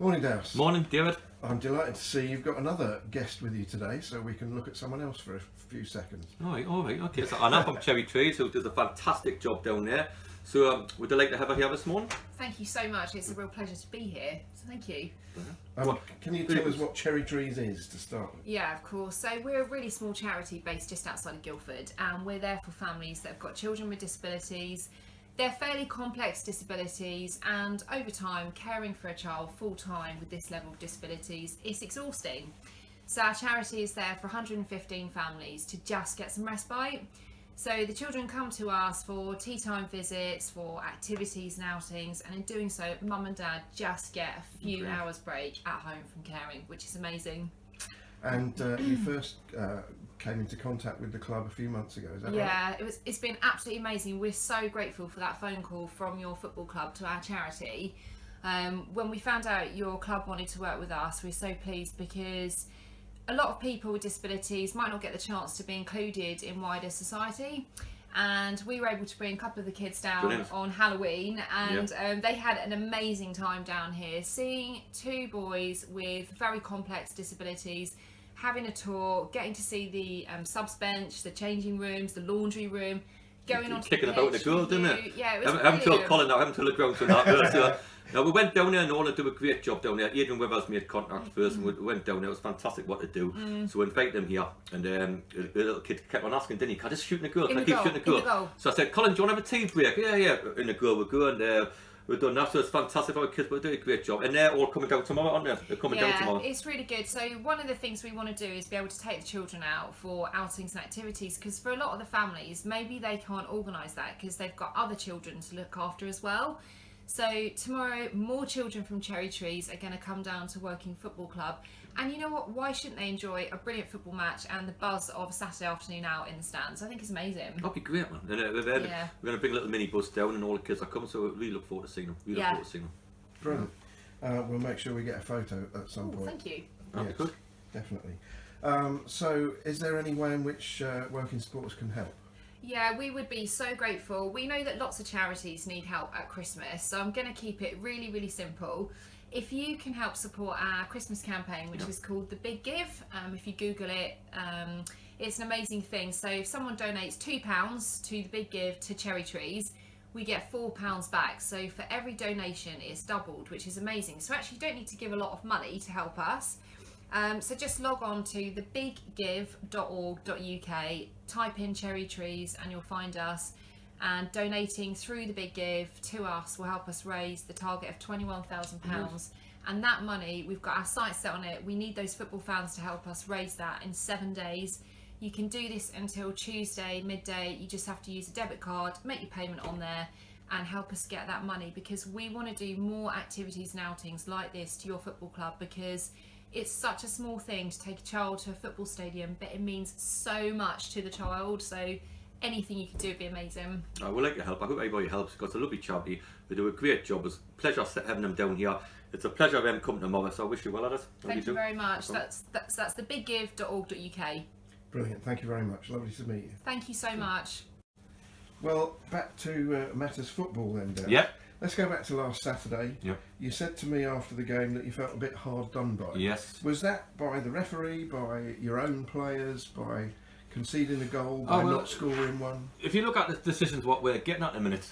Morning, Dowse. Morning, David. I'm delighted to see you've got another guest with you today, so we can look at someone else for a few seconds. All right, okay. So Anna from Cherry Trees, who does a fantastic job down there. So would you like to have her here this morning? Thank you so much. It's a real pleasure to be here. So thank you. Can you tell us what Cherry Trees is to start with? Yeah, of course. So we're a really small charity based just outside of Guildford, and we're there for families that have got children with disabilities. They're fairly complex disabilities, and over time, caring for a child full time with this level of disabilities is exhausting. So our charity is there for 115 families to just get some respite. So the children come to us for tea time visits, for activities and outings, and in doing so, mum and dad just get a few hours break at home from caring, which is amazing. And you first came into contact with the club a few months ago, is that right? Yeah, it's been absolutely amazing. We're so grateful for that phone call from your football club to our charity. When we found out your club wanted to work with us, we're so pleased because a lot of people with disabilities might not get the chance to be included in wider society. And we were able to bring a couple of the kids down on Halloween, and they had an amazing time down here, seeing two boys with very complex disabilities, having a tour, getting to see the subs bench, the changing rooms, the laundry room, going on to kicking about in the goal, didn't it? Yeah, it was haven't told Colin now, haven't told the ground for that. So, no, we went down there and all to do a great job down there. Adrian Withers made contact first, and we went down there. It was fantastic what to do. So we invited them here, and the little kid kept on asking, didn't he? Can I just shoot in the goal? Can I keep shooting the goal? So I said, Colin, do you want to have a tea break? Yeah. In the goal we go, and we've done that, so it's fantastic for our kids, but they're doing a great job. And they're all coming down tomorrow, aren't they? They're coming down tomorrow. Yeah, it's really good. So one of the things we want to do is be able to take the children out for outings and activities, because for a lot of the families, maybe they can't organise that because they've got other children to look after as well. So tomorrow, more children from Cherry Trees are going to come down to Woking Football Club. And you know what? Why shouldn't they enjoy a brilliant football match and the buzz of a Saturday afternoon out in the stands? I think it's amazing. That'd be great, man. We're going to bring a little mini bus down, and all the kids are coming, so we really look forward to seeing them. Brilliant. We'll make sure we get a photo at some point. Thank you. That'd be good. Definitely. So is there any way in which Woking Sports can help? Yeah, we would be so grateful. We know that lots of charities need help at Christmas, so I'm going to keep it really, really simple. If you can help support our Christmas campaign, which is called The Big Give, if you Google it, it's an amazing thing. So if someone donates £2 to The Big Give to Cherry Trees, we get £4 back. So for every donation, it's doubled, which is amazing. So actually, you don't need to give a lot of money to help us. So just log on to thebiggive.org.uk, type in Cherry Trees, and you'll find us. And donating through the Big Give to us will help us raise the target of £21,000. And that money, we've got our sights set on it. We need those football fans to help us raise that in 7 days. You can do this until Tuesday midday. You just have to use a debit card, make your payment on there, and help us get that money, because we want to do more activities and outings like this to your football club, because it's such a small thing to take a child to a football stadium, but it means so much to the child. So anything you can do would be amazing. We'd like to help. I hope everybody helps, because it's a lovely charity. They do a great job. It's a pleasure having them down here. It's a pleasure them coming tomorrow, so I wish you well at it. Thank you very much. That's thebiggive.org.uk. Brilliant. Thank you very much. Lovely to meet you. Thank you so much. Well, back to matters football then, Dad. Yeah. Let's go back to last Saturday. Yeah. You said to me after the game that you felt a bit hard done by. Yes. Was that by the referee, by your own players, by conceding a goal, by not scoring one? If you look at the decisions, what we're getting at in a minute,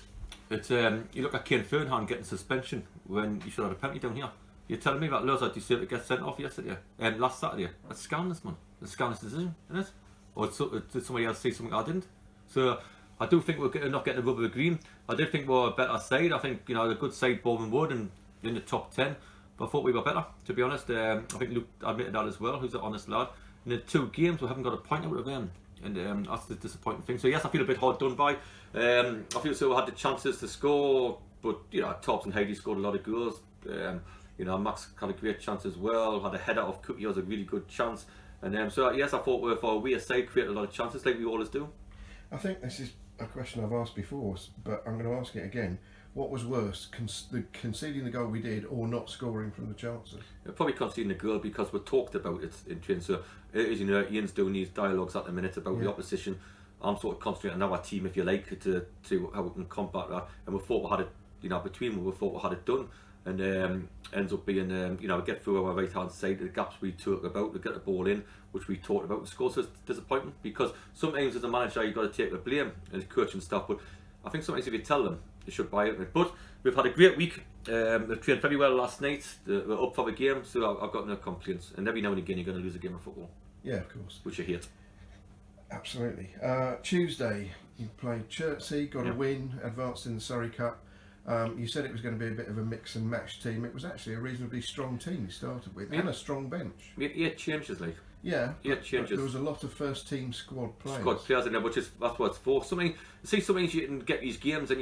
it's, you look at Kane Fernhan getting suspension when you should have a penalty down here. You're telling me that Loza deserved to get sent off yesterday, last Saturday? That's scandalous, man. That's a scandalous decision, isn't it? Or did somebody else say something I didn't? So I do think we're not getting the rubber green. I did think we were a better side. I think, a good side, Bowman Wood, and in the top 10. But I thought we were better, to be honest. I think Luke admitted that as well, who's an honest lad. In the 2 games, we haven't got a point out of them. And that's the disappointing thing. So yes, I feel a bit hard done by. I feel so we had the chances to score, but Tops and Heidi scored a lot of goals. Max had a great chance as well. Had a header off Cookie, was a really good chance. And so yes, I thought we for a weird side created a lot of chances like we always do. I think this is a question I've asked before, but I'm going to ask it again. What was worse, conceding the goal we did, or not scoring from the chances? Probably conceding the goal, because we talked about it in training. So as you know, Ian's doing these dialogues at the minute about the opposition. I'm sort of concentrating on our team, if you like, to how we can combat that. And we thought we had it, between we thought we had it done. and ends up being, get through our right hand side, the gaps we talk about, to get the ball in, which we talked about, and score. So it's disappointing, because sometimes as a manager you've got to take the blame and coach and stuff, but I think sometimes if you tell them, they should buy it. But we've had a great week. They've trained very well last night. We're up for the game, so I've got no complaints. And every now and again you're going to lose a game of football. Yeah, of course. Which you hate. Absolutely. Tuesday, you played Chertsey, got a win, advanced in the Surrey Cup. You said it was going to be a bit of a mix and match team. It was actually a reasonably strong team you started with, and a strong bench. We had 8 changes, like. Yeah, but there was a lot of first team squad players. In there, that's what it's for. Sometimes you can get these games, and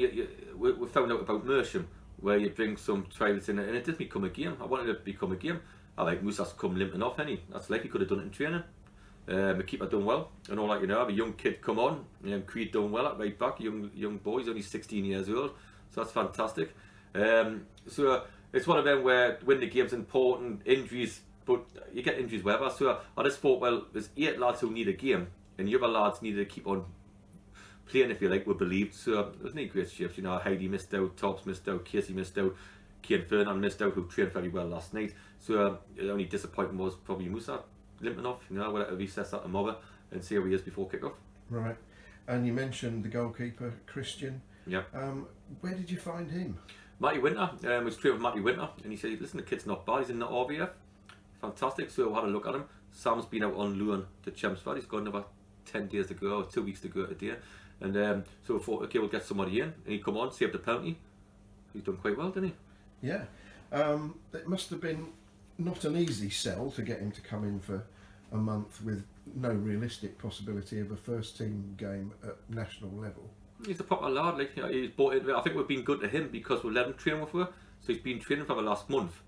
we found out about Mersham, where you bring some trials in it, and it didn't become a game. I wanted it to become a game. I like Musa's come limping off, any. That's like he could have done it in training. The keeper done well, and all that, have a young kid come on. Creed done well at right back, young boy, he's only 16 years old, so that's fantastic. So it's one of them where win the game's important, injuries, but you get injuries wherever. So I just thought, well, there's 8 lads who need a game, and the other lads needed to keep on playing, if you like, were believed. So there's no great shifts. Heidi missed out, Tops missed out, Casey missed out, Kane Fernand missed out, who trained very well last night. So the only disappointment was probably Musa limping off. We'll have to recess that tomorrow and see how he is before kick-off. Right. And you mentioned the goalkeeper, Christian. Yeah. Where did you find him? Matty Winter. Was training with Matty Winter, and he said, listen, the kid's not bad, he's in the RBF. Fantastic. So I had a look at him. Sam's been out on loan to Chelmsford. He's got another 10 days to go, or 2 weeks to go today. And so I thought, okay, we'll get somebody in. And he come on, saved the penalty. He's done quite well, didn't he? Yeah. It must have been not an easy sell to get him to come in for a month with no realistic possibility of a first team game at national level. He's a proper lad, like, he's bought into it. I think we've been good to him because we let him train with her. So he's been training for the last month.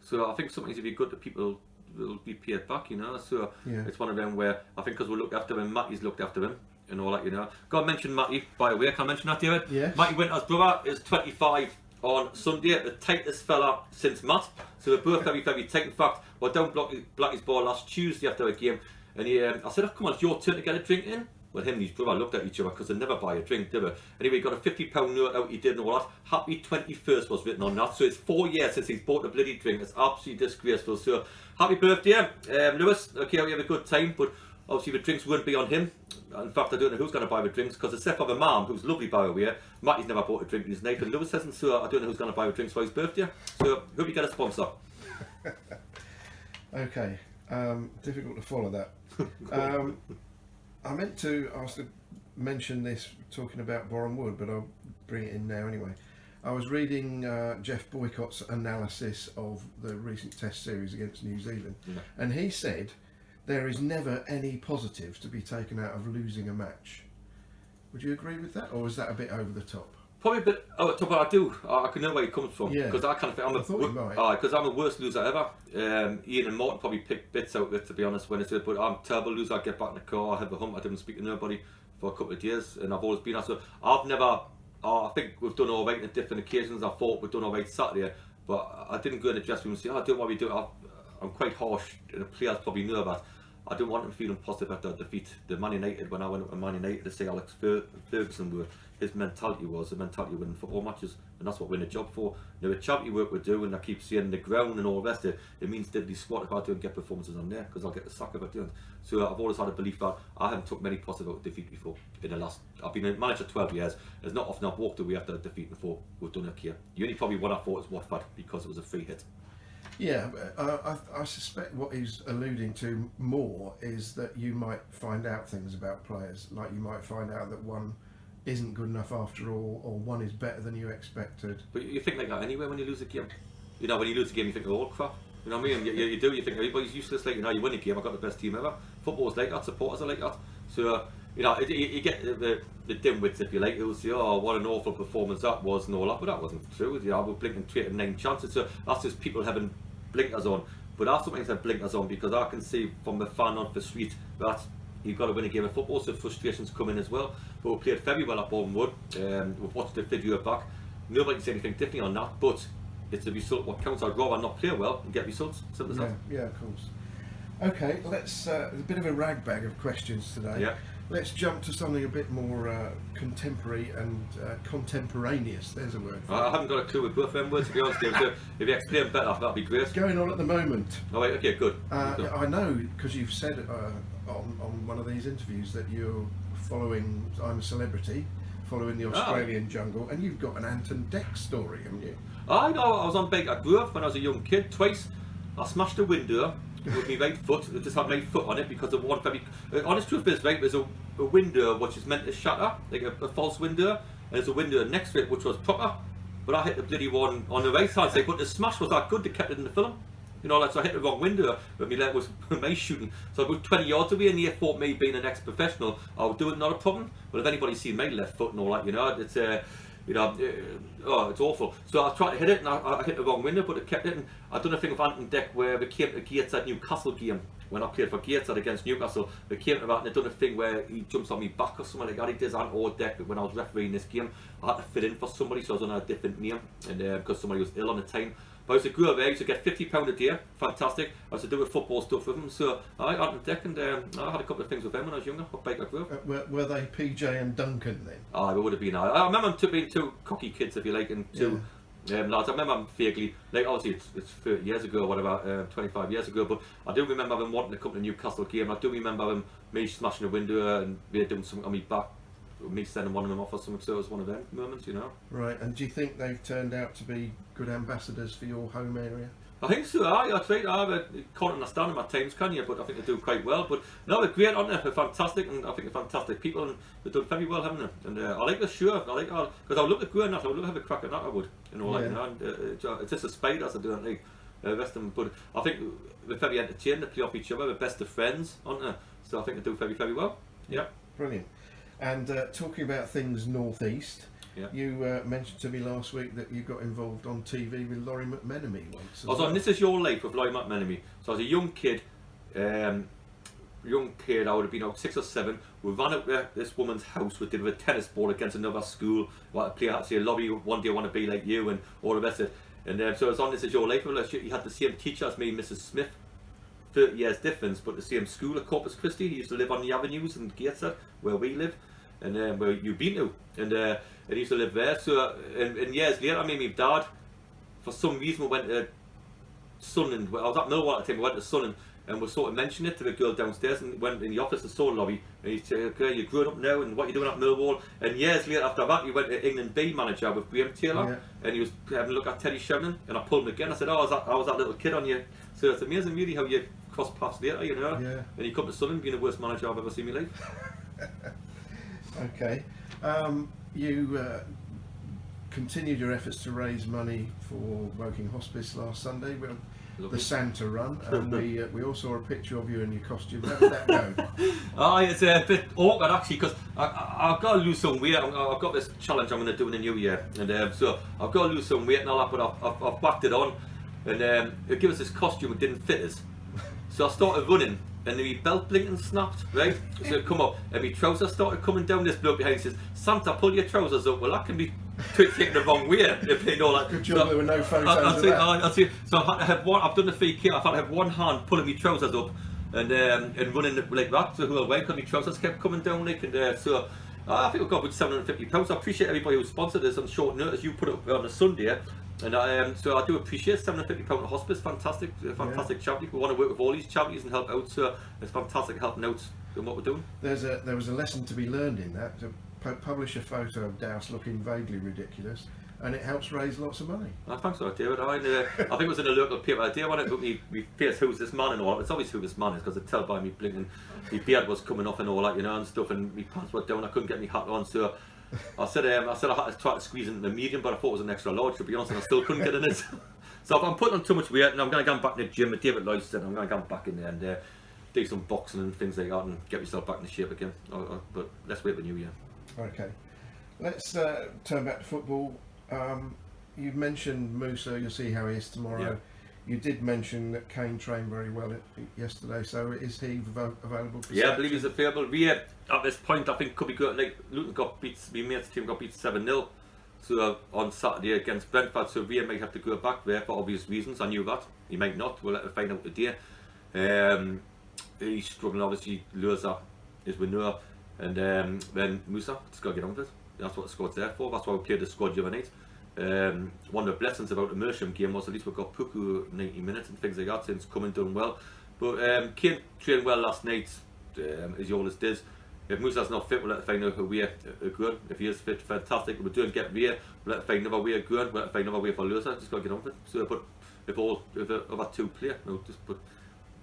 So I think sometimes if you're good to people, will be paid back, So it's one of them where I think because we looked after him, Matty's looked after him and all that, Got to mention Matty, by the way. Can I mention that, David? Yeah. Matty Winter's brother is 25 on Sunday, the tightest fella since Matt. So they're both very, very tight. In fact, we're down Blackie's ball last Tuesday after a game, and I said, oh, come on, it's your turn to get a drink in. Well, him and his brother looked at each other because they never buy a drink, do they? Anyway, he got a £50 note out, he did and all that. Happy 21st was written on that. So it's 4 years since he's bought a bloody drink. It's absolutely disgraceful. So happy birthday, Lewis. Okay, we have a good time, but obviously the drinks won't be on him. In fact, I don't know who's going to buy the drinks, because except for the mum, who's lovely by the way, Matty's never bought a drink in his life, and Lewis hasn't, so I don't know who's going to buy the drinks for his birthday. So hope you get a sponsor. Okay, difficult to follow that. I meant to mention this talking about Boreham Wood, but I'll bring it in now anyway. I was reading Jeff Boycott's analysis of the recent Test series against New Zealand, and he said there is never any positive to be taken out of losing a match. Would you agree with that, or is that a bit over the top? Probably a bit over the top, but I do. I can know where he comes from, because I kind of think I'm the worst loser ever. Ian and Morton probably pick bits out of it, to be honest, when it's it, but I'm a terrible loser. I get back in the car, I have a hump, I didn't speak to nobody for a couple of years, and I've always been that. So I've never, I think we've done all right on different occasions. I thought we've done all right Saturday, but I didn't go in the dressing room and say, oh, I don't know what we do. I'm quite harsh, and the players probably know that. I don't want them feeling positive after defeat. The Man United, when I went up to Man United to see Alex Ferguson were, his mentality was the mentality of winning football matches, and that's what we're in a job for. Now, the charity work we do, and I keep saying the ground and all the rest of it, it means diddly squat if I don't get performances on there, because I'll get the sack if I don't. So I've always had a belief that I haven't took many positive out of defeat before. In the last, I've been a manager 12 years, there's not often I've walked away after a defeat before we've done it here. The only probably one I thought was Watford, because it was a free hit. Yeah, I suspect what he's alluding to more is that you might find out things about players, like you might find out that one isn't good enough after all, or one is better than you expected. But you think like that anyway when you lose a game. When you lose a game, you think, oh crap. You know what I mean? You do. You think everybody's useless. Like, you win a game, I've got the best team ever. Football's like that. Supporters are like that. So you get the dimwits, if you like, who'll say, oh, what an awful performance that was and all that. But that wasn't true. We're blinking 3 out of 9 chances. So that's just people having blinkers on. But I sometimes have blinkers on because I can see from the fan on the street that you've got to win a game of football, so frustrations come in as well. But we played very well at Boreham Wood. We've watched the video back. Nobody can say anything differently on that, but it's the result what counts. I'd rather not play well and get results. Simple as that. Yeah, of course. Okay, let's a bit of a ragbag of questions today. Yeah. let's jump to something a bit more contemporary and contemporaneous. There's a word. I haven't got a clue with both them words, to be honest, Dave, so if you explain better, that'd be great. What's going on at the moment? Oh, right, okay, good. I know, because you've said on one of these interviews that you're following I'm a Celebrity, following the Australian jungle, and you've got an Ant and Dec story, haven't you? I know, I was on bike. I grew up when I was a young kid twice. I smashed a window with my right foot. I just had my foot on it because of one very... honest truth is, right, there's a window which is meant to shatter, like a false window, and there's a window next to it which was proper, but I hit the bloody one on the right side side, but the smash was that good, they kept it in the film. You know, like, so I hit the wrong window, but my leg was my shooting. So about 20 yards away, and they thought me being an ex-professional, I would do it, not a problem. But if anybody's seen my left foot and all that, you know, it's... it's awful. So I tried to hit it, and I hit the wrong window, but it kept hitting. I'd done a thing with Ant and Dec where we came to Gateshead Newcastle game when I played for Gateshead against Newcastle. They came to that, and they'd done a thing where he jumps on me back or something like that. He does Ant or Dec when I was refereeing this game. I had to fit in for somebody, so I was on a different name, and because somebody was ill on the time. But I used to go away, I used to get £50 a day, fantastic. I used to do with football stuff with them, so I Ant and Dec, and I had a couple of things with them when I was younger. What bike I grew up. Were they PJ and Duncan then? Oh, it would have been. I remember them being two cocky kids, if you like, and two lads. I remember them vaguely, like obviously it's 30 years ago, or whatever, 25 years ago, but I do remember them wanting to come to the Newcastle game. I do remember them, me smashing a window and me doing something on me back, me sending one of them off or something, so it was one of them moments, you know. Right, and do you think they've turned out to be good ambassadors for your home area? I think so, that's right. I can't understand them at times, can you? But I think they do quite well. But no, they're great, aren't they? They're fantastic, and I think they're fantastic people, and they've done very well, haven't they? And I like the show. I like because I would look at growing that. I would love to have a crack at that. I would, you know, like, you know. And, it's just a spiders I don't like. The rest of them, but I think they're very entertaining. They play off each other. They're best of friends, aren't they? So I think they do very, very well. Yeah. Brilliant. And talking about things northeast. Yeah. You mentioned to me last week that you got involved on TV with Laurie McMenemy once. I was on This Is Your Life with Laurie McMenemy. So I was a young kid, I would have been about 6 or 7. We ran up to this woman's house, we did with a tennis ball against another school. What play out, say, Laurie, one day I want to be like you, and all the rest of it. And so I was on This Is Your Life. He had the same teacher as me, Mrs. Smith. 30 years difference, but the same school at Corpus Christi. He used to live on the avenues in Gateshead, where we live, and where you've been to. And he used to live there. So, and years later, I mean, my dad, for some reason, we went to Sunderland. I was at Millwall at the time. We went to Sunderland, and we sort of mentioned it to the girl downstairs, and went in the office and saw Laurie. And he said, "Okay, you're grown up now, and what are you doing at Millwall?" And years later, after that, he went to England B manager with Graham Taylor, and he was having a look at Teddy Sheridan, and I pulled him again. I said, "Oh, I was that little kid on you." So it's amazing, really, how you cross paths later, you know. Yeah. And you come to Sunderland, being the worst manager I've ever seen in my life. Okay. You continued your efforts to raise money for Woking Hospice last Sunday with the Santa Run, and we all saw a picture of you in your costume. How did that go? It's a bit awkward actually, because I've got to lose some weight. I've got this challenge I'm going to do in the new year, and so I've got to lose some weight and all that, but I've backed it on, and it gave us this costume, it didn't fit us. So I started running, and my belt blinking snapped, right? So it come up, and my trousers started coming down. This bloke behind says, "Santa, pull your trousers up." Well, that can be taken the wrong way, if you know that. Good job, there were no photos of that. So I've had to have one. I've done the 3K. I've had to have one hand pulling my trousers up, and running like that the whole way, because my trousers kept coming down, like, and so. I think we've got about £750. I appreciate everybody who sponsored us on short notice. You put it up on a Sunday, and so I do appreciate £750 to Hospice. Fantastic charity. We want to work with all these charities and help out. So it's fantastic helping out in what we're doing. There was a lesson to be learned in that. To publish a photo of Dowse looking vaguely ridiculous, and it helps raise lots of money. Thanks for that, David. I think it was in a local paper. I did want to put me face who's this man and all. It's obvious who this man is, because I tell by me blinking. My beard was coming off and all that, you know, and stuff, and my pants were down. I couldn't get my hat on, so I said I had to try to squeeze into the medium, but I thought it was an extra large, to be honest, and I still couldn't get in it. So if I'm putting on too much weight, and I'm going to go back in the gym, with David Lloyd said, I'm going to go back in there and do some boxing and things like that, and get myself back into shape again. But let's wait for the new year. Okay, let's turn back to football. You mentioned Musa. You'll see how he is tomorrow. Yeah. You did mention that Kane trained very well yesterday, so is he available for I believe he's available. We at this point, I think, could be good. Like, Luton got beat, my mate's team got beat 7-0 so on Saturday against Brentford, so Ria might have to go back there for obvious reasons. I knew that. He might not. We'll have to find out today. He's struggling, obviously. Loza, as we know. And then Musa, just got to get on with it. That's what the squad's there for. That's why we played the squad the other night. One of the blessings about the Mersham game was at least we got Puku 90 minutes and things like that, since coming done well. But Kane trained well last night, as he always does. If Musa's not fit, we'll let him find a way going. If he is fit, fantastic. We're doing get Ria, we'll let him find another way going. We'll let him find another way for Losa. Just got to get on with it. So, but if the other two play, no, just put.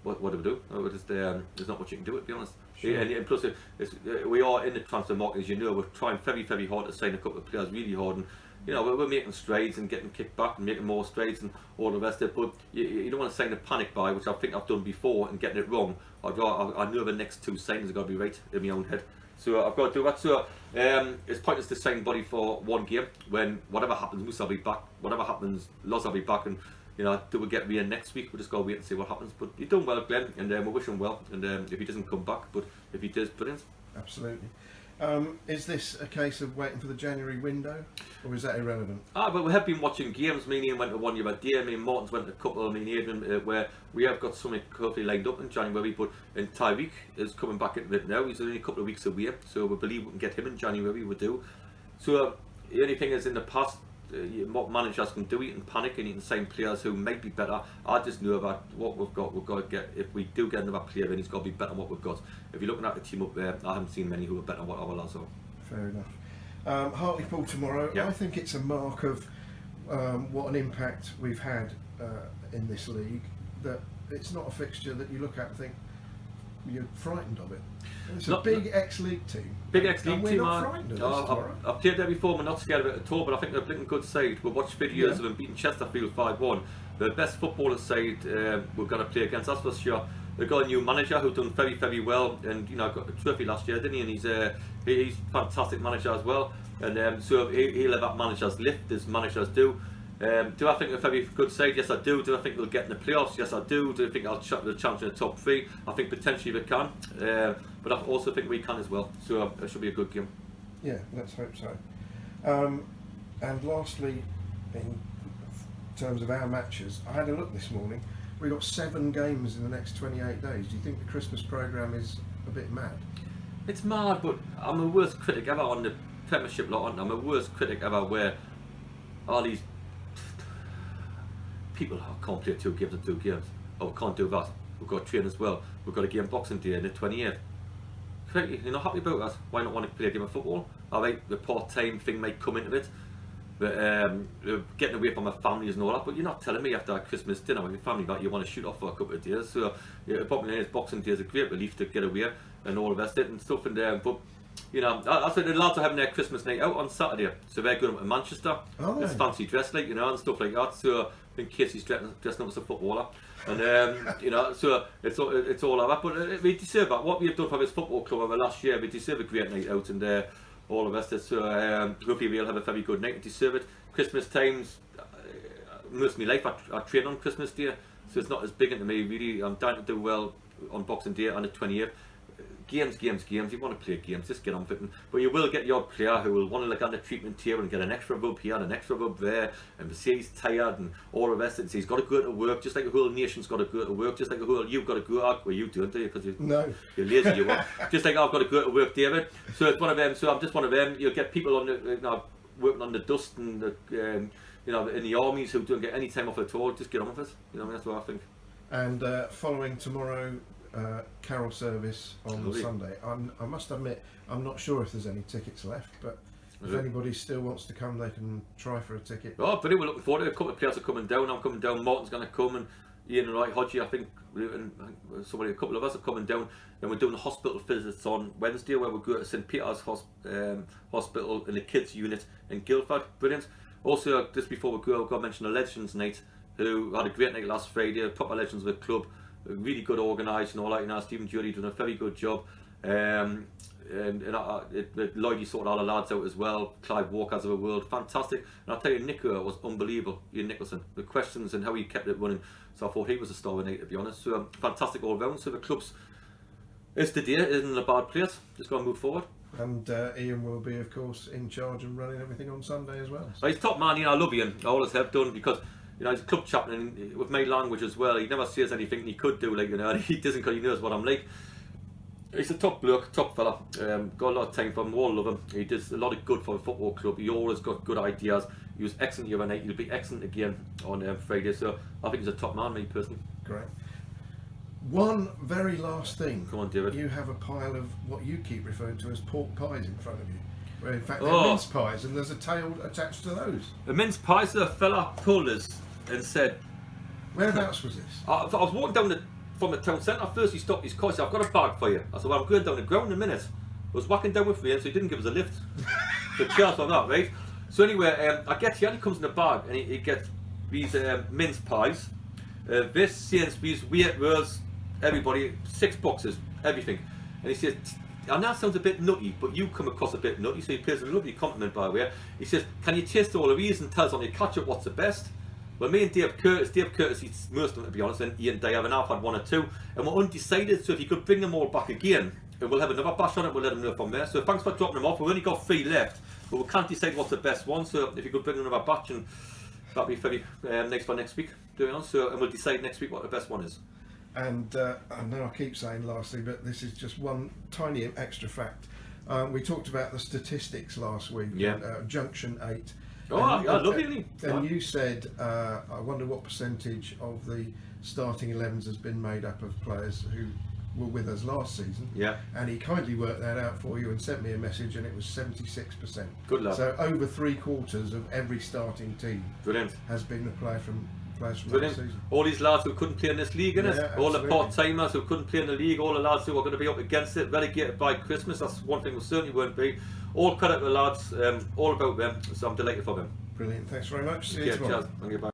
What do we do? No, there's not much you can do, to be honest. Sure. And plus, we are in the transfer market, as you know. We're trying very, very hard to sign a couple of players, really hard. And we're making strides and getting kicked back and making more strides and all the rest of it. But you don't want to sign a panic buy, which I think I've done before, and getting it wrong. I know the next two signings have got to be right in my own head. So I've got to do that. So it's pointless to sign body for one game when whatever happens, Musa will be back. Whatever happens, Loz will be back. And do we get Ria next week? We'll just go wait and see what happens. But you're doing well, Glenn, and we wish him well. And if he doesn't come back, but if he does, brilliant. Absolutely. Is this a case of waiting for the January window, or is that irrelevant? But we have been watching games. Me and Ian went to one the other day. Me and Martin's went to a couple. Me and Adrian, where we have got something hopefully lined up in January. But Tyreek is coming back into it now. He's only a couple of weeks away, so we believe we can get him in January. We do. So the only thing is, in the past, what managers can do, you can panic and you can sign players who might be better. I just know that what we've got to get. If we do get another player, then he's got to be better than what we've got. If you're looking at the team up there, I haven't seen many who are better than what our lads are. Fair enough. Hartlepool tomorrow. Yeah. I think it's a mark of what an impact we've had in this league. That it's not a fixture that you look at and think you're frightened of it. It's a big ex-league team. Big ex-league and team. We're not frightened of this tomorrow. I've played there before. We're not scared of it at all. But I think they're a blinking good side. We watched videos of them beating Chesterfield 5-1. The best footballer side we're going to play against. That's for sure. They've got a new manager who's done very, very well, and got a trophy last year, didn't he? And he's a fantastic manager as well. And so he'll have that manager's lift, as managers do. Do I think they're a very good side? Yes, I do. Do I think they'll get in the playoffs? Yes, I do. Do I think they'll challenge in the top three? I think potentially they can. But I also think we can as well. So it should be a good game. Yeah, let's hope so. And lastly, in terms of our matches, I had a look this morning. We've got 7 games in the next 28 days. Do you think the Christmas programme is a bit mad? It's mad, but I'm the worst critic ever on the Premiership lot, aren't I? I'm the worst critic ever, where all these people can't play 2 games in 2 games. Oh, can't do that. We've got to train as well. We've got a game Boxing Day on the 28th. You're not happy about that? Why not want to play a game of football? Alright, the part-time thing might come into it, but getting away from my families and all that. But you're not telling me after a Christmas dinner with your family that you want to shoot off for a couple of days. So the problem is, Boxing Day is a great relief to get away and all the rest of it and stuff. And but I think the lads are having their Christmas night out on Saturday, so they're going up to Manchester. Oh, it's fancy dress, like and stuff like that. So I think Casey's dressing up as a footballer, and so it's all of that. But we deserve that. What we have done for this football club over last year, we deserve a great night out, and all the rest of it. So hopefully we'll have a very good night and deserve it. Christmas times, most of my life I train on Christmas Day, so it's not as big into me really. I'm down to do well on Boxing Day on the 28th. Games. You want to play games, just get on with it. But you will get your player who will want to look on the treatment tier and get an extra rub here and an extra rub there, and say he's tired and all the rest of it. So he's got to go to work, just like the whole nation's got to go to work, just like the whole you've got to go out. Well, you don't, do you? Because you're lazy, you are. Just like I've got to go to work, David. So it's one of them. So I'm just one of them. You'll get people on the working on the dust and the in the armies who don't get any time off at all. Just get on with it. That's what I think. And following tomorrow, carol service on Sunday. I must admit, I'm not sure if there's any tickets left, but if anybody still wants to come, they can try for a ticket. Oh, but we're looking forward to it. A couple of players are coming down. I'm coming down. Martin's going to come, and Ian and Roy Hodgie, I think, and a couple of us are coming down. And we're doing the hospital visits on Wednesday, where we go to St Peter's Hospital in the kids unit in Guildford. Brilliant. Also, just before we go, I've got to mention the Legends Night, who had a great night last Friday. Proper legends of the club. Really good organised and all that. Stephen Jury doing a very good job. And Lloydie sorted all the lads out as well. Clive Walker's of the world, fantastic. And I'll tell you, Nico was unbelievable. Ian Nicholson, the questions and how he kept it running. So I thought he was a star of the night, to be honest. So fantastic all round. So the club's is today isn't in a bad place. Just got to move forward. And Ian will be, of course, in charge and running everything on Sunday as well. So he's top man. I love Ian. I always have done, because he's a club chaplain with my language as well. He never says anything he could do, he doesn't, because he knows what I'm like. He's a top bloke, top fella. Got a lot of time for him, all love him. He does a lot of good for the football club. He always got good ideas. He was excellent the other night. He'll be excellent again on Friday. So I think he's a top man, me personally. Great. One very last thing. Come on, David. You have a pile of what you keep referring to as pork pies in front of you. Where in fact they're Oh. mince pies and there's a tail attached to those. The mince pies, a fella pulled us and said, Whereabouts was this? I was walking down from the town centre. First he stopped his car. He said, I've got a bag for you. I said, well, I'm going down the ground in a minute. I was walking down with me, so he didn't give us a lift. So cheers for that, right? So anyway, I get here and he comes in a bag and he gets these mince pies. This Sainsbury's weight was everybody 6 boxes, everything. And he says, and that sounds a bit nutty, but you come across a bit nutty, so he pays a lovely compliment by the way. He says, can you taste all of these and tell us on your catch-up what's the best? Well, me and Dave Curtis eats most of them to be honest, and Ian Dave and I've had 1 or 2, and we're undecided, so if you could bring them all back again, and we'll have another bash on it, we'll let them know from there. So thanks for dropping them off. We've only got 3 left, but we can't decide what's the best one, so if you could bring another batch, and that'll be for next week, doing on, so, and we'll decide next week what the best one is. And I know I keep saying lastly, but this is just one tiny extra fact. We talked about the statistics last week. Yeah. Junction 8. Oh, I love you. And you said, I wonder what percentage of the starting 11s has been made up of players who were with us last season. Yeah. And he kindly worked that out for you and sent me a message, and it was 76%. Good lad. So over 3/4 of every starting team Brilliant. has been a player from last Brilliant. season. All these lads who couldn't play in this league, innit? Yeah, all the absolutely. part-timers who couldn't play in the league, all the lads who are going to be up against it, relegated by Christmas, that's one thing we certainly won't be. All credit to the lads, all about them, so I'm delighted for them. Brilliant. Thanks very much. See you Yeah, tomorrow. cheers. Thank you, bye.